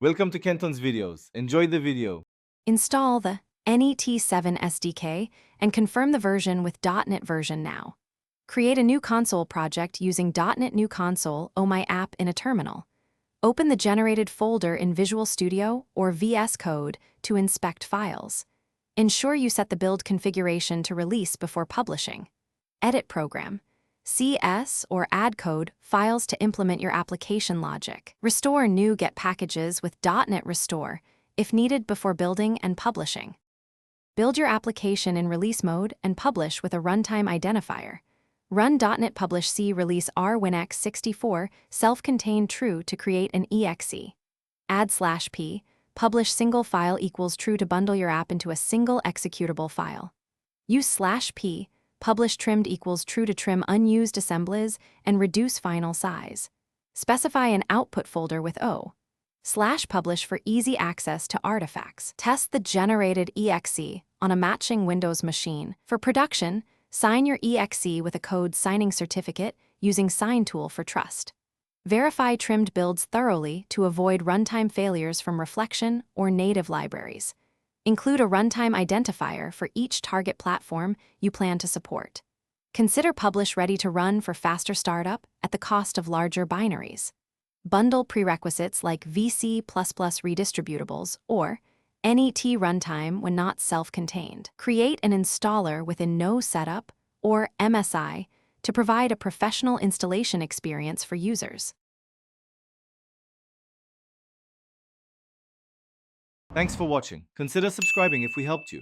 Welcome to Kenton's videos. Enjoy the video. Install the NET7 SDK and confirm the version with .NET version now. Create a new console project using .NET New Console My App in a terminal. Open the generated folder in Visual Studio or VS Code to inspect files. Ensure you set the build configuration to release before publishing. Edit program. CS or add code files to implement your application logic. Restore new Get packages with .NET Restore if needed before building and publishing. Build your application in release mode and publish with a runtime identifier. Run .NET Publish C release rwinx64 self-contained true to create an exe. Add /p, publish single file equals true to bundle your app into a single executable file. Use /p, publish trimmed equals true to trim unused assemblies and reduce final size. Specify an output folder with /publish for easy access to artifacts. Test the generated exe on a matching Windows machine. For production, sign your exe with a code signing certificate using Sign Tool for trust. Verify trimmed builds thoroughly to avoid runtime failures from reflection or native libraries. Include a runtime identifier for each target platform you plan to support. Consider Publish ready to run for faster startup at the cost of larger binaries. Bundle prerequisites like VC++ redistributables or NET runtime when not self-contained. Create an installer within No Setup or MSI to provide a professional installation experience for users. Thanks for watching. Consider subscribing if we helped you.